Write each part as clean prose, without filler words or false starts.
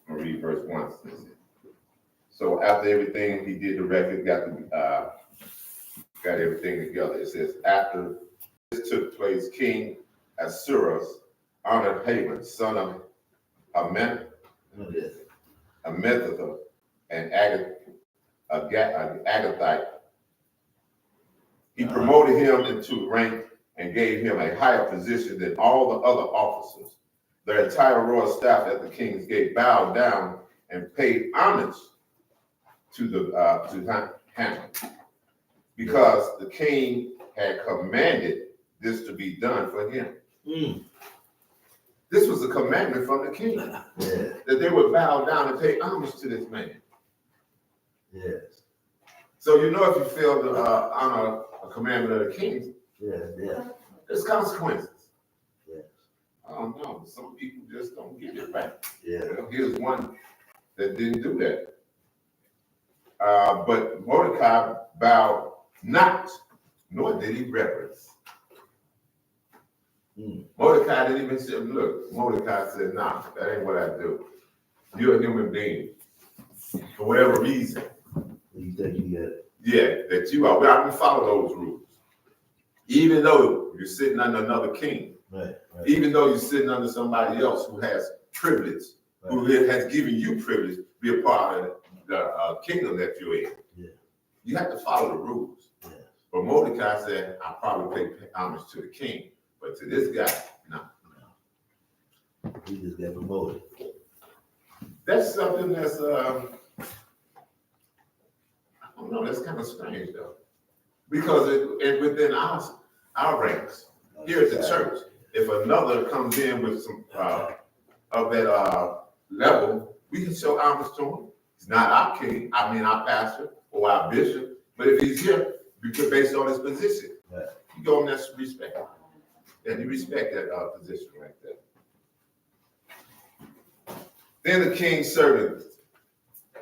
I'm gonna read verse 1. So after everything he did, the record got everything together. It says, after this took place, King Ahasuerus honored Haman, son of Hammedatha, and Agathite. He promoted him into rank and gave him a higher position than all the other officers. The entire royal staff at the king's gate bowed down and paid homage to Haman, because the king had commanded this to be done for him. This was a commandment from the king, that they would bow down and pay homage to this man. Yes. So you know, if you fail to honor a commandment of the king, there's consequences. Yes. I don't know. Some people just don't get it right. Yeah. Here's one that didn't do that. But Mordecai bowed not, nor did he reverence. Mordecai didn't even say, look, Mordecai said, nah, that ain't what I do. You're a human being. For whatever reason. You think you get it? Yeah, that you are. I can follow those rules. Even though you're sitting under another king. Right. Even though you're sitting under somebody else who has privilege, who has given you privilege to be a part of the kingdom that you're in. Yeah. You have to follow the rules. Yeah. But Mordecai said, I probably pay homage to the king, but to this guy, no. He just got promoted. That's something that's, I don't know, that's kind of strange though. Because within our ranks, here at the church, if another comes in with some of that level, we can show homage to him. He's not our king, our pastor or our bishop, but if he's here, because based on his position, you go in that respect. And you respect that position right there. Then the king's servants,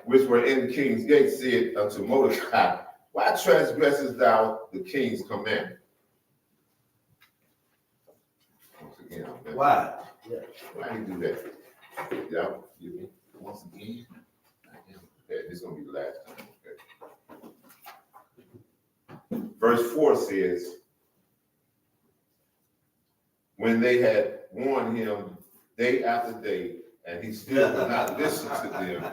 which were in the king's gate, said unto Mordecai, why transgressest thou the king's commandment? Once again, Why? Yeah. Why you do that? Yeah, give me once again. Okay, this is gonna be the last time. Okay. Verse 4 says, when they had warned him day after day, and he still would not listen to them,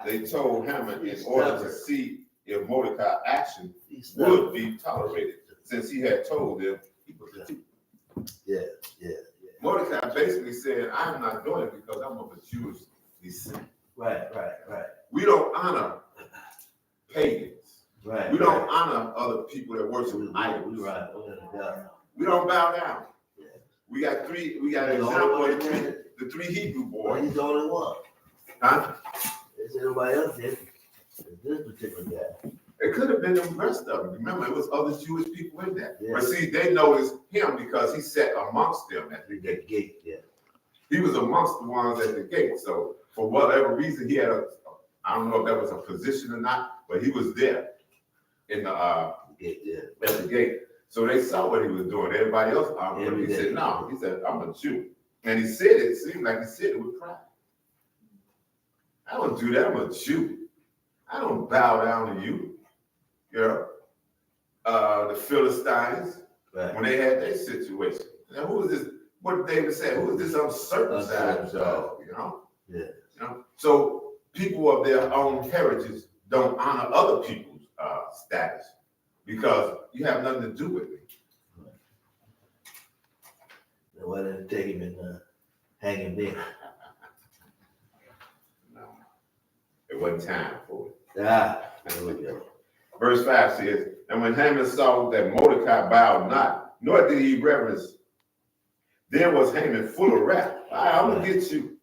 they told Haman in order to see if Mordecai's action would be tolerated, since he had told them he was a Jew. Yeah. Mordecai basically said, I'm not doing it because I'm of a Jewish descent. Right. We don't honor pagans. Right. We don't honor other people that worship idols. Right. We don't bow down. Yeah. We got an example of the three Hebrew boys. He's the only one. Huh? There's nobody else did. This particular guy. It could have been the rest of them. Remember, it was other Jewish people in there. Yeah. But see, they noticed him because he sat amongst them at the gate. Yeah. He was amongst the ones at the gate. So for whatever reason, he had I don't know if that was a position or not, but he was there in the gate. Yeah. At the gate. So they saw what he was doing. Everybody else, he said, no, he said, I'm a Jew. And he said it seemed like he said it with pride. I don't do that, I'm a Jew. I don't bow down to you. You know, the Philistines, when they had their situation. Now, who is this? What did David say? Who is this uncircumcised dog? You know? Yeah. You know? So people of their own heritage don't honor other people's status because you have nothing to do with it. Then why didn't they take him and hang him there? No. It wasn't time for it. There we go. Verse 5 says, and when Haman saw that Mordecai bowed not, nor did he reverence, then was Haman full of wrath. I'm going to get you.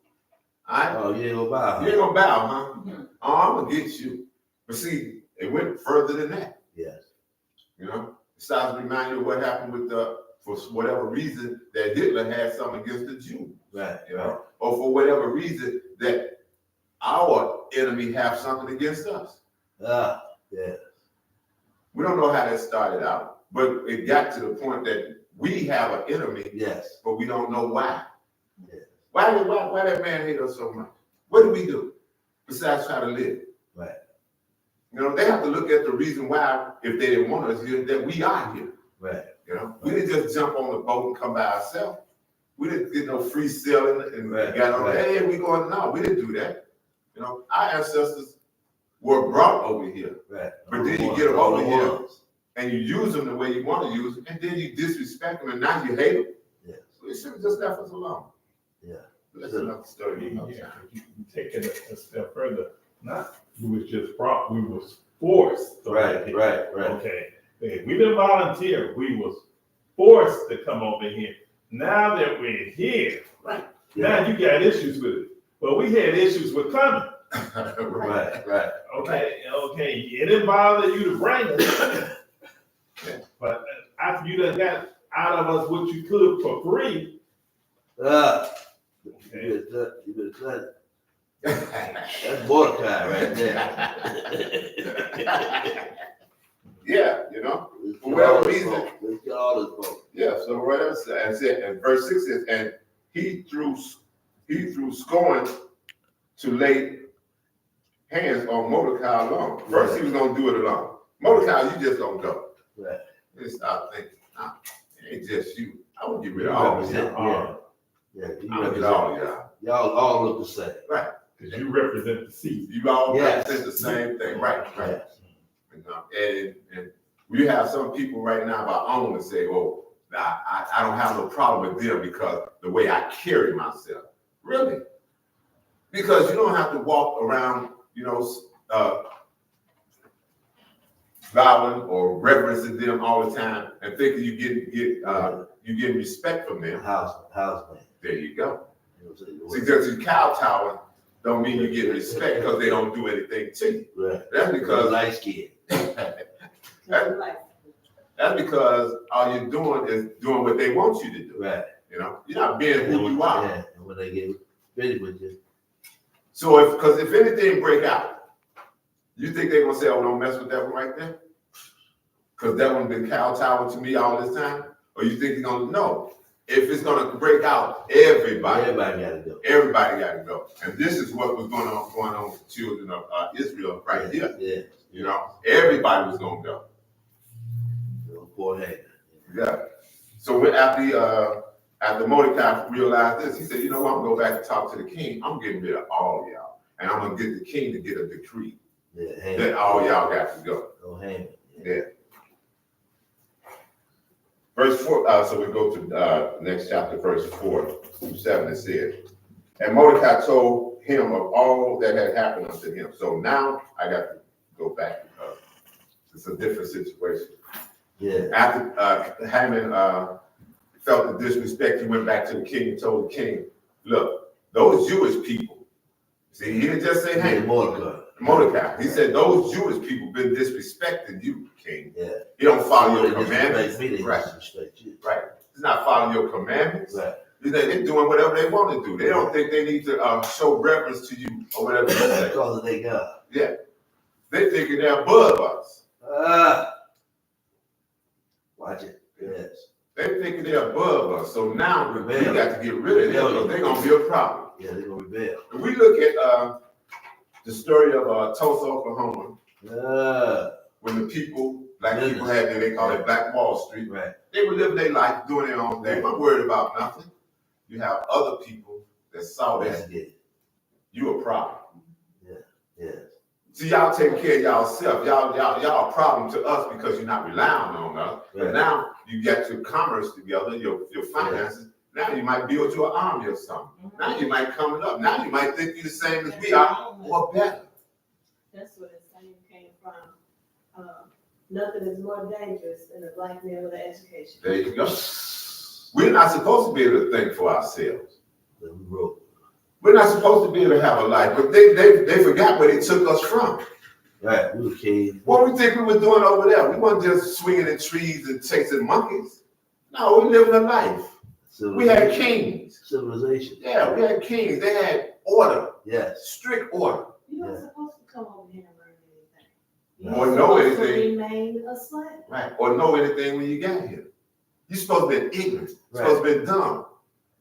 Oh, you ain't going to bow. You ain't going to bow, huh? Oh, I'm going to get you. But see, it went further than that. Yes. You know, it starts to remind you of what happened with for whatever reason that Hitler had something against the Jews. Right. You know, or for whatever reason that our enemy have something against us. Yeah. We don't know how that started out, but it got to the point that we have an enemy, yes, but we don't know why. Yes. Why that man hate us so much? What do we do besides try to live? Right. You know, they have to look at the reason why, if they didn't want us here, that we are here. Right. You know, we didn't just jump on the boat and come by ourselves. We didn't get no free sailing and got on, hey, we going, no, we didn't do that. You know, our ancestors were brought over here. Right. But then you get them over here and you use them the way you want to use them, and then you disrespect them and now you hate them. Yes. So you should have just left us alone. Yeah. That's another story. Yeah, you take it a step further. Not we was just brought, we was forced. Right. Okay. We didn't volunteer. We was forced to come over here. Now that we're here, Right. now you got issues with it. Well, we had issues with coming. Right. Okay. It didn't bother you to bring us. But after you done got out of us what you could for free. You better cut it. That's Mordecai right there. Yeah, you know, for Let's whatever reason. Let's get all this vote. Yeah, so what else? And verse 6 says, and he threw scorn to lay hands on Mordecai alone. First, he was going to do it alone. Mordecai, you just don't go. Right. Just stop thinking, nah, it ain't just you. I would get rid of all of y'all. Yeah. I would get all of y'all. Y'all all look the same. Right. Because you represent the seat. You all Yes. represent the same thing. Right. Yes. You know, and we have some people right now of our own that say, oh, I don't have no problem with them because the way I carry myself. Really? Because you don't have to walk around, you know, bowing or reverencing them all the time and thinking you get respect from them. House man. There you go. You know, See, just you kowtowing don't mean you get respect because they don't do anything to you. right. That's because light skin. That's because all you're doing is doing what they want you to do. Right. You know, you're not being who you are. Yeah. And when they get ready with you. So if anything break out, you think they're gonna say, oh, don't mess with that one right there? Because that one been kowtowing to me all this time? Or you think they're gonna no. If it's gonna break out, everybody gotta go. Everybody gotta go. And this is what was going on with the children of Israel right here. Yeah. You know, everybody was gonna go. Poor hand. Yeah. So after Mordecai realized this, he said, you know what, I'm gonna go back and talk to the king. I'm getting rid of all of y'all. And I'm gonna get the king to get a decree that all y'all got to go. Go hand. Yeah. Verse 4, so we go to next chapter, verse 4 through 7, it says, and Mordecai told him of all that had happened unto him. So now I got to go back because it's a different situation. Yeah. After Haman felt the disrespect, he went back to the king and told the king, look, those Jewish people, see, he didn't just say Haman. Mordecai. He said, those Jewish people been disrespecting you, king. Yeah. He don't follow your commandments. Right. Right. He's not following your commandments. Right. They're doing whatever they want to do. They don't think they need to show reverence to you or whatever you say. Because they God. Yeah. They thinking they're above us. Watch it. Yes. They thinking they're above us. So now we Rebel. got to get rid of them because they're going to be a problem. Yeah, they're going to rebel. If we look at the story of Tulsa, Oklahoma, when the people, black people had there, they call it Black Wall Street. Right. They were living their life, doing their own thing. They weren't worried about nothing. You have other people that saw that. You a problem. Yeah. See, y'all taking care of y'allself. Y'all a problem to us because you're not relying on us. Right. But now you get your commerce together, your finances. Now you might build your army or something. Now you might come up. Now you might think you're the same as we are or better. That's where the saying came from. Nothing is more dangerous than a black man with an education. There you go. We're not supposed to be able to think for ourselves. We're not supposed to be able to have a life, but they forgot where they took us from. Right, we were kids. What do we think we were doing over there? We weren't just swinging in trees and chasing monkeys. No, we living a life. We had kings. Civilization. Yeah, we had kings. They had order. Yes. Strict order. You're not supposed to come over here and learn anything. Or You're know supposed anything. to remain a slave. Right. Or know anything when you got here. You're supposed to be ignorant. You're supposed to be dumb.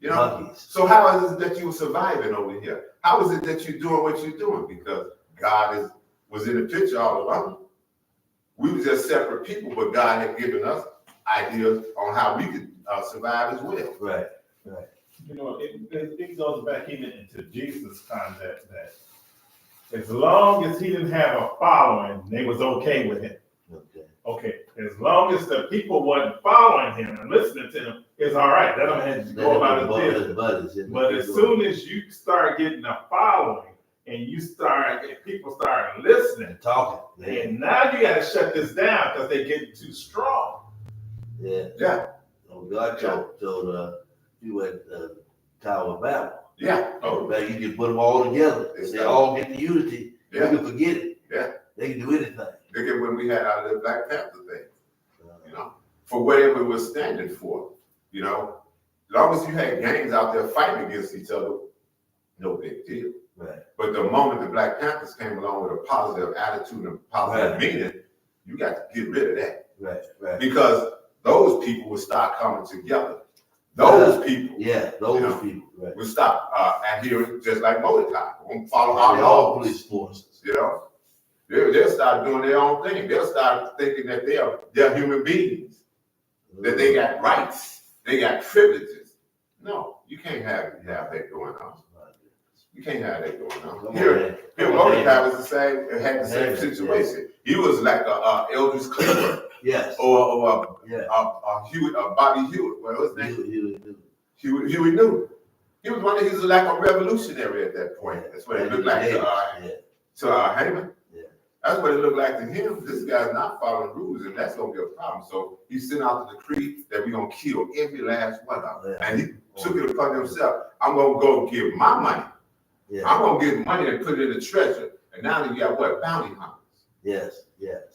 You know? Monkeys. So how is it that you were surviving over here? How is it that you're doing what you're doing? Because God was in the picture all along. We were just separate people, but God had given us ideas on how we could survive as well. Right. You know, it goes back even into Jesus' time that as long as he didn't have a following, they was okay with him. Okay, as long as the people wasn't following him and listening to him, it's all right. Let him have to go about his business. But as soon as you start getting a following and people start listening, talking, and now you got to shut this down because they're getting too strong. Yeah. Oh, God told you at Tower of Babel. Yeah. That you can put them all together. If they all get the unity, you can forget it. Yeah. They can do anything. Look at when we had our little Black Panther thing, you know, for whatever we're standing for, you know. As long as you had gangs out there fighting against each other, no big deal. Right. But the moment the Black Panthers came along with a positive attitude and positive meaning, you got to get rid of that. Right. Because those people would start coming together. Those people. Yeah, those people. Right. Would stop adhering just like Mordecai. Won't follow our all laws. Police forces. You know? They'll start doing their own thing. They'll start thinking that they're human beings, that they got rights, they got privileges. No, you can't have that going on. You can't have that going on. Here Mordecai was had the same situation. He was like a Eldridge Cleaver. Yes. Or Bobby Hewitt. What was his name? Huey Newton. He was like a revolutionary at that point. That's what it looked like to Haman. That's what it looked like to him. This guy's not following rules, and that's going to be a problem. So he sent out the decree that we're going to kill every last one of them. And he took it upon himself. I'm going to go give my money. I'm going to get money and put it in the treasure. And now you got what? Bounty hunters. Yes.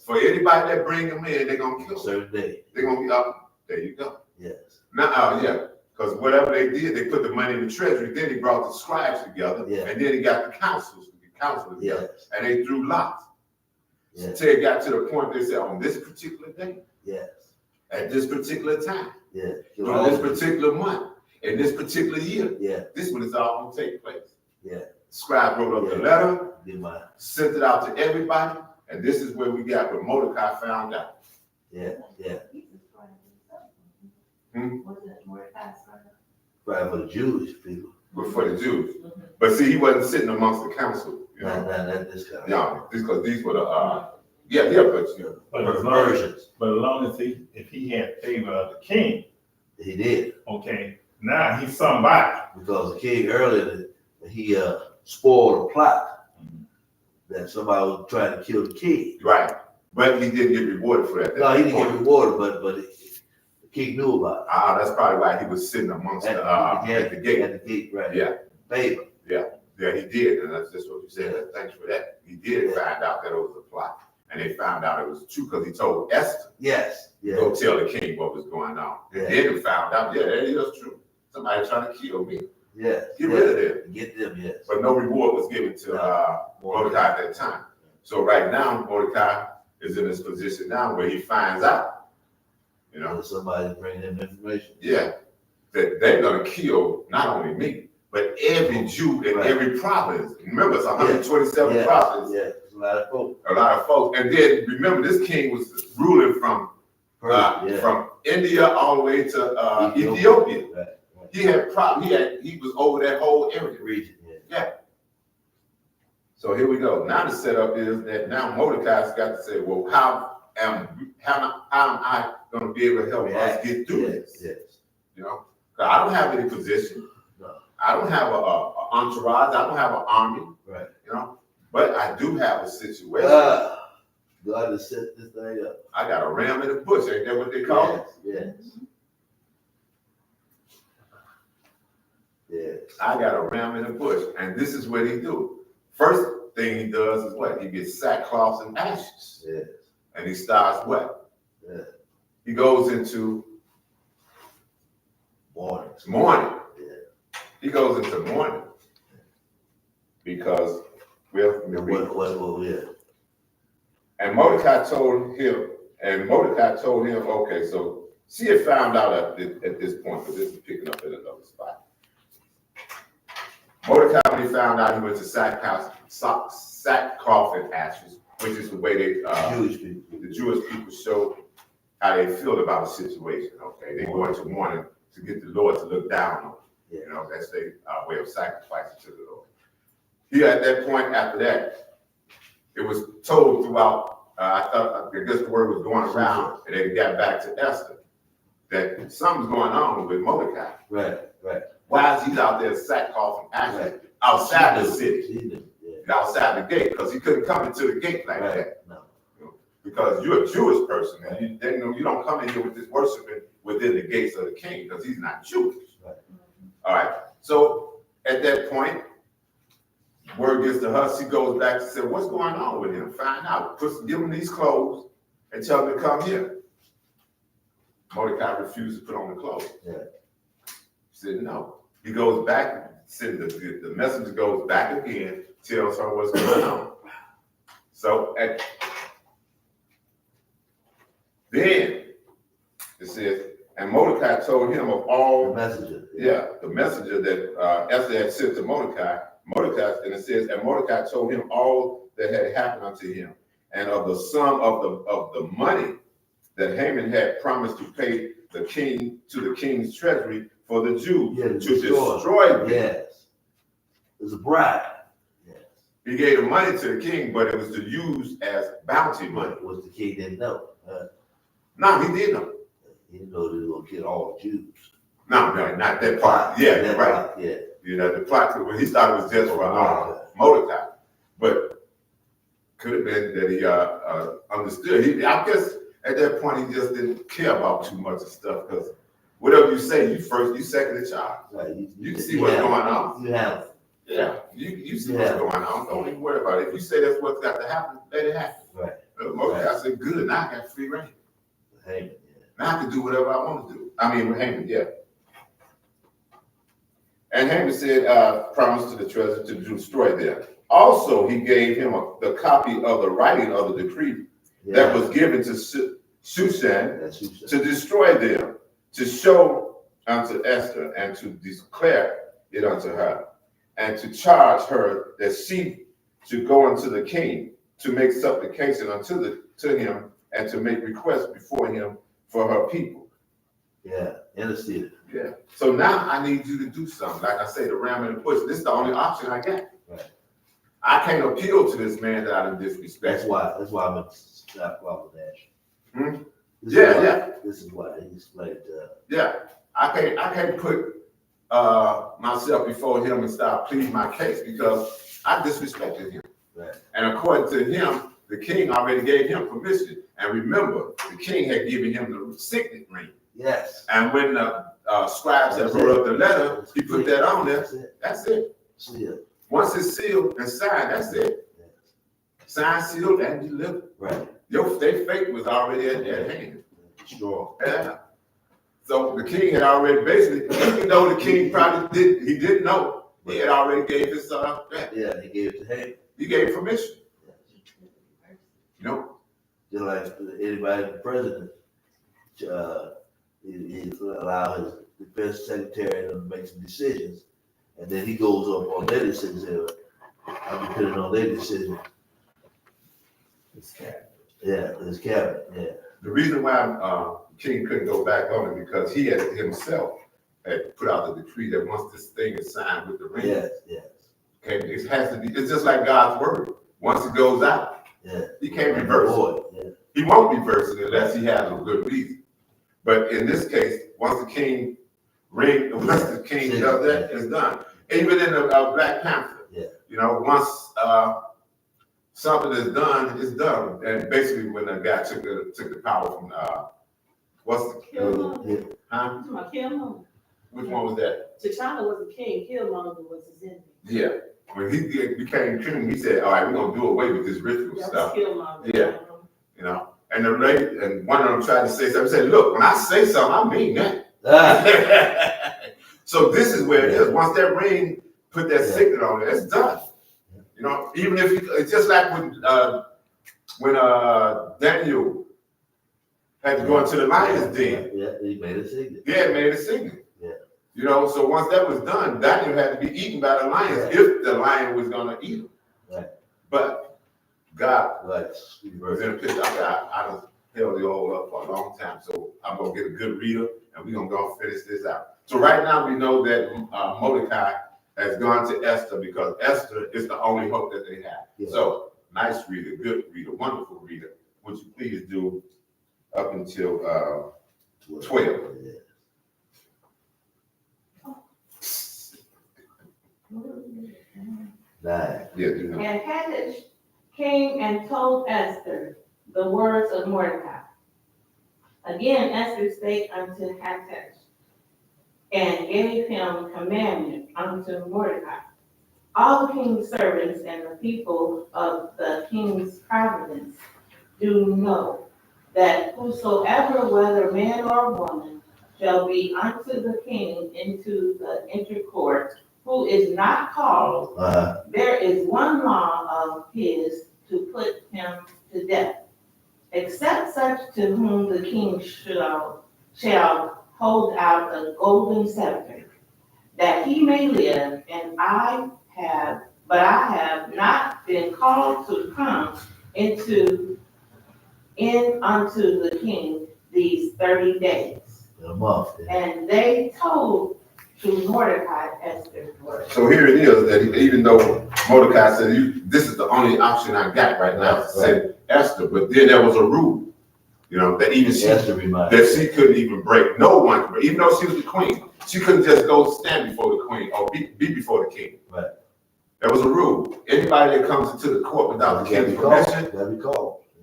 For anybody that bring them in, they're going to kill them. Certain day. They're going to be up. There you go. Yes. Now, because whatever they did, they put the money in the treasury. Then he brought the scribes together. And then he got the counselors together. And they threw lots. Until it got to the point they said, on this particular day, at this particular time, on this particular month, in this particular year, this one is all going to take place. Scribe wrote up the letter, sent it out to everybody, and this is where we got what Mordecai found out. Right, for the Jewish people. But for the Jews. But see, he wasn't sitting amongst the council. You know? Not this guy. Yeah, because these were the but as long as if he had favor of the king, he did. Okay, now he's somebody. Because the king earlier he spoiled a plot that somebody was trying to kill the king. Right, but he didn't get rewarded for that. No, he didn't get rewarded, but the king knew about it. That's probably why he was sitting amongst at the gate. At the gate, right? Yeah, favor. Yeah, he did, and that's just what you said. Thanks for that. He did find out that it was a plot, and they found out it was true because he told Esther. Go tell the king what was going on. And then he found out, that is true. Somebody trying to kill me. Get rid of them. Get them, But no reward was given to Mordecai at that time. So right now, Mordecai is in this position now where he finds out, you know, somebody bring him information. that they're gonna kill not only me, but every Jew in every province. Remember, it's 127 provinces. It's a lot of folks. A lot of folks. And then remember, this king was ruling from India all the way to Ethiopia. Right. He was over that whole area. Region. So here we go. Now the setup is that now Mordecai's got to say, well, how am I going to be able to help us get through this? You know, 'cause I don't have any position. No. I don't have an entourage. I don't have an army. Right. You know, but I do have a situation. God has set this thing up. I got a ram in the bush. Ain't that what they call it? Yes. I got a ram in the bush, and this is what he do. First thing he does is what? He gets sackcloth and ashes. Yes. And he starts what? He goes into mourning. He goes into mourning because and Mordecai told him, okay, so she had found out at this point, but this is picking up at another spot. Mordecai, when he found out, he went to sackcloth and ashes, which is the way the Jewish people show how they feel about a situation. Okay, they go into mourning to get the Lord to look down on them. You know, that's their way of sacrificing to the Lord. Here at that point, after that, it was told throughout. I guess the word was going around, and they got back to Esther that something's going on with Mordecai. Right. Why is he out there sackcloth and ashes outside the city, outside the gate? Because he couldn't come into the gate like that. No. Because you're a Jewish person, and you don't come in here with this worshiping within the gates of the king, because he's not Jewish. Right. All right. So at that point, word gets to her. She goes back and says, "What's going on with him? Find out. Give him these clothes and tell him to come here." Mordecai refused to put on the clothes. Yeah. He said no. He goes back. Said the messenger goes back again, tells her what's going on. So then it says, and Mordecai told him of all the messenger. the messenger that Esther had sent to Mordecai. And it says, and Mordecai told him all that had happened unto him, and of the sum of the money that Haman had promised to pay the king to the king's treasury for the Jews to destroy them. Yes, it was a bribe. Yes, he gave the money to the king, but it was to use as bounty money. What the king didn't know. No, he did know. He didn't know they were gonna kill all the Jews. No, not that part. Yeah, that right. Part, yeah. You know, the plot, when he thought it was just for Mordecai, but could have been that he understood. I guess at that point he just didn't care about too much of stuff, because whatever you say, you second the charge. Right. You see what's going on. You have. Yeah, you see what's going on. Don't even worry about it. If you say that's what's got to happen, let it happen. Right. Mordecai said, "Good, now I got free reign. Haman, Now I can do whatever I want to do." I mean, Haman, yeah. And Haman said, promised to the treasurer to destroy them. Also, he gave him the copy of the writing of the decree that was given to Shushan to destroy them, to show unto Esther, and to declare it unto her, and to charge her that she should go unto the king to make supplication to him, and to make requests before him for her people. Yeah, intercede. Yeah. So now I need you to do something. Like I say, the ram in the bush. This is the only option I got. Right. I can't appeal to this man that I done disrespect. That's why I'm in stop with that. This is why he explained. I can't put myself before him and start pleading my case, because I disrespected him. Right. And according to him, the king already gave him permission. And remember, the king had given him the signet ring. Yes. And when the scribes had wrote up the letter, he put that on there. That's it. Sealed. Once it's sealed and signed, that's it. Yes. Signed, sealed, and delivered. Right. Their fate was already at hand. Sure. Yeah. So the king had already basically, even though the king probably didn't know, he had already gave his Yeah, he gave it to Haman. He gave permission. You know? Just like anybody, the president, he allow his defense secretary to make some decisions, and then he goes up on their decisions. I'm depending on their decision. His cabinet. Yeah, his cabinet. Yeah. The reason why the king couldn't go back on it, because he had himself had put out the decree that once this thing is signed with the ring, Yes. okay, it has to be. It's just like God's word. Once it goes out, he can't reverse it. Yeah. He won't reverse it unless he has a good reason. But in this case, once the king does that, it's done. Even in the Black Panther, you know, once something is done, it's done. And basically, when the guy took the power from Killmonger. Huh? Killmonger. Which one was that? T'Challa was the king. Killmonger was his enemy. Yeah. When he became king, he said, "All right, we're gonna do away with this ritual stuff." Killmonger. Yeah. You know. And the lady, and one of them tried to say something. Said, "Look, when I say something, I mean that." So this is where it is. Once that ring put that signet on it, it's done. You know, even if it's just like when Daniel had to go into the lion's den. Yeah, he made a signet. Yeah, made a signet. Yeah. You know, so once that was done, Daniel had to be eaten by the lions if the lion was gonna eat him. Right. But God Right. was in a picture. I done held the old up for a long time, so I'm gonna get a good reader, and we're gonna go finish this out. So right now we know that Mordecai has gone to Esther because Esther is the only hope that they have. Yeah. So nice reader, good reader, wonderful reader. Would you please do up until 12? Yeah. Nine. Yeah, do that. And Hadad came and told Esther the words of Mordecai. Again Esther spake unto Hadad, and gave him commandment unto Mordecai. All the king's servants and the people of the king's province do know that whosoever, whether man or woman, shall be unto the king into the inner court, who is not called, there is one law of his to put him to death, except such to whom the king shall hold out a golden scepter, that he may live, and I have not been called to come in unto the king these 30 days. A month. And they told to Mordecai Esther's word. So here it is that even though Mordecai said, this is the only option I got right now, Right. said Esther, but then there was a rule, you know, that even she couldn't even break. No one, even though she was the queen, she couldn't just go stand before the queen or be before the king. Right. There was a rule. Anybody that comes into the court without the king's permission,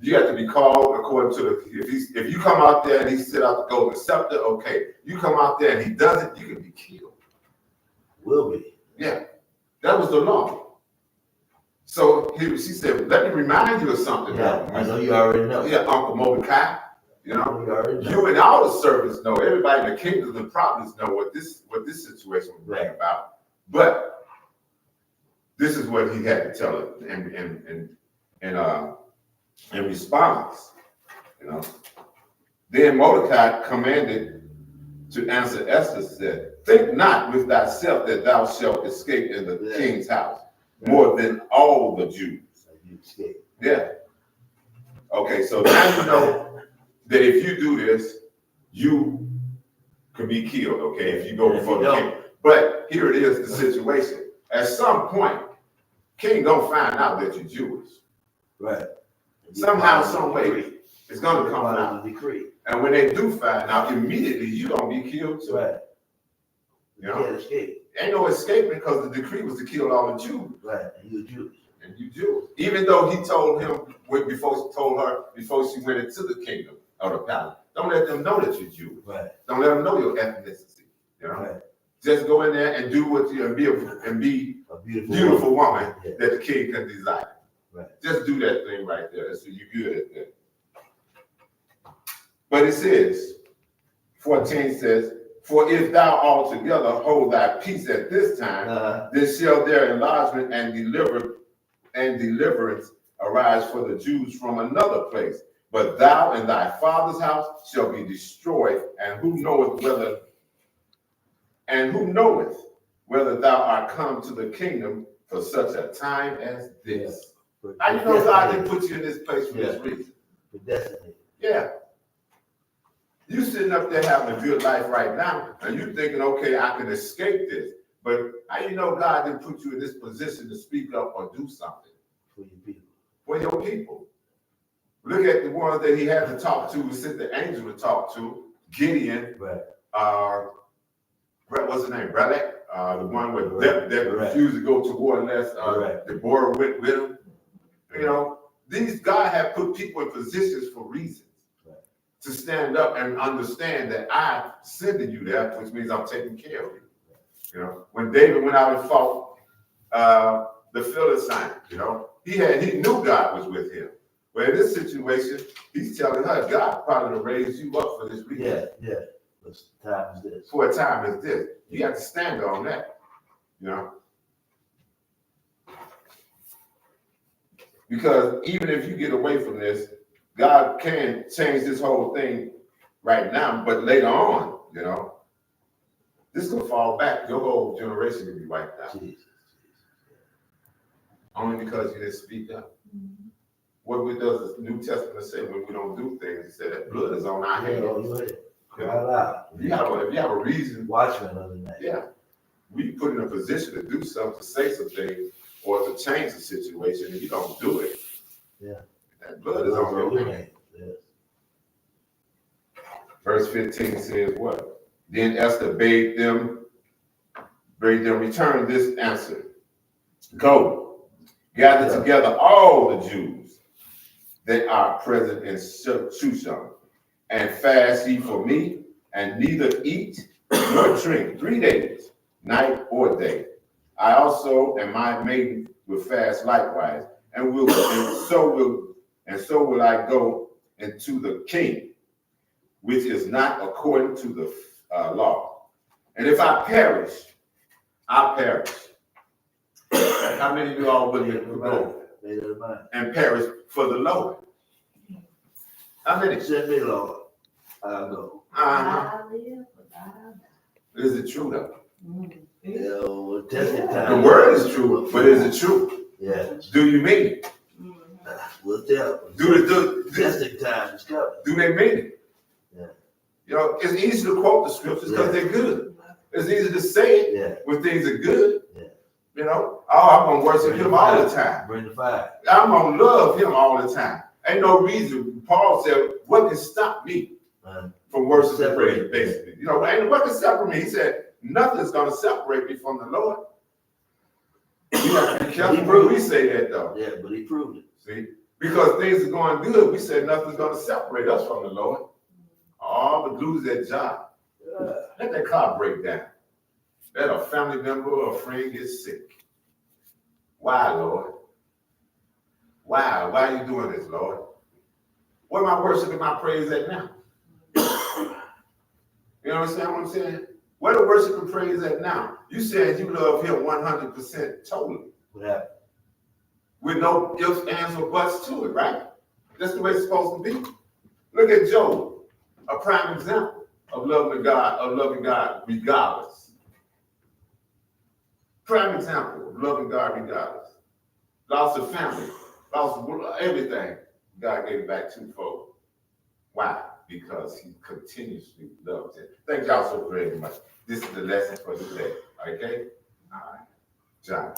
you have to be called according to the. If you come out there and he sit out the golden scepter, okay. You come out there and he does it, you can be killed. Will be. Yeah, that was the law. So she said, "Let me remind you of something." Yeah, I know you already know. Yeah, Uncle Mordecai. You know, know. You and all the servants know. Everybody in the kingdoms and provinces know what this situation was right about. But this is what he had to tell it in response. You know, then Mordecai commanded to answer Esther, said, "Think not with thyself that thou shalt escape in the king's house more than all the Jews." Yeah. Okay, so now you know that if you do this, you could be killed, okay, if you go before the king. But here it is, the situation. At some point, king gonna find out that you're Jewish. Right. Somehow, some way, it's gonna come out. Decree. And when they do find out, immediately you gonna be killed too. Right. You know? Can't escape. Ain't no escaping because the decree was to kill all the Jews. Right. And you're Jewish. And you Jewish. Even though he told him before she went into the kingdom of the palace, don't let them know that you're Jewish. Right. Don't let them know your ethnicity. You know? Right. Just go in there and do what you and be a beautiful woman that the king can desire. Right. Just do that thing right there. So you're good at that. But it says, 14 says, "For if thou altogether hold thy peace at this time, then shall their enlargement and deliverance arise for the Jews from another place. But thou and thy father's house shall be destroyed, and who knoweth whether thou art come to the kingdom for such a time as this." Yeah. How you know God didn't put you in this place for this reason? Yeah. You sitting up there having a good life right now, and you thinking, okay, I can escape this. But how you know God didn't put you in this position to speak up or do something? For your people. For your people. Look at the ones that he had to talk to, sent the angel to talk to. Gideon, what's his name? Balak, the one that refused to go to war unless Deborah went with him. You know, God had put people in positions for reasons. To stand up and understand that I sending you there, which means I'm taking care of you. You know, when David went out and fought the Philistines, you know, he knew God was with him. But in this situation, he's telling her, God probably raised you up for this reason. Yeah. For a time as this. For a time as this. You have to stand on that. You know? Because even if you get away from this, God can change this whole thing right now, but later on, you know, this will fall back. Your whole generation will be wiped out. Jesus. Only because you didn't speak up. What does the New Testament say when we don't do things? It said that blood is on our Yeah, hands. oh, go ahead. Cry loud. If you have a reason, Watchmen other than that. yeah, we put in a position to do something, to say something, or to change the situation, and you don't do it. Yeah. That blood is on your hands. Yes. Verse 15 says what? Then Esther bade them return this answer. Go, gather together all the Jews that are present in Shushan, and fast ye for me, and neither eat nor drink 3 days, night or day. I also and my maiden will fast likewise, and so will I go into the king, which is not according to the law. And if I perish, I perish. How many of you all willing to go and perish for the Lord? How many? Send me, Lord. I'll go. I live, but I die. Is it true though? Yeah, well, testing The time. word is true, but is it true? Yeah. Do you mean it? We'll tell. Do Testing time is coming. they mean it? Yeah. You know, it's easy to quote the scriptures because they're good. It's easy to say it Yeah. when things are good. Yeah. You know, oh, I'm gonna worship him all the time. Bring the fire. I'm gonna love him all the time. Ain't no reason. Paul said, "What can stop me from worshiping and praise?" Basically, you know, and what can separate me? He said, "Nothing's gonna separate me from the Lord." We have to be careful when we say that, though. Yeah, but he proved it. See, because things are going good, we say nothing's gonna separate us from the Lord. Oh, but lose that job. Let that car break down. Let a family member or a friend get sick. Why, Lord? Why? Why are you doing this, Lord? Where am I worshiping my praise at now? You understand what I'm saying? Where the worship and praise at now? You said you love him 100% totally. What happened? With no ifs, ands, or buts to it, right? That's the way it's supposed to be. Look at Job, a prime example of loving God regardless. Prime example of loving God regardless. Lost a family, lost everything. God gave it back twofold. Why? Because he continuously loves it. Thank y'all so very much. This is the lesson for today. Okay? All right. John.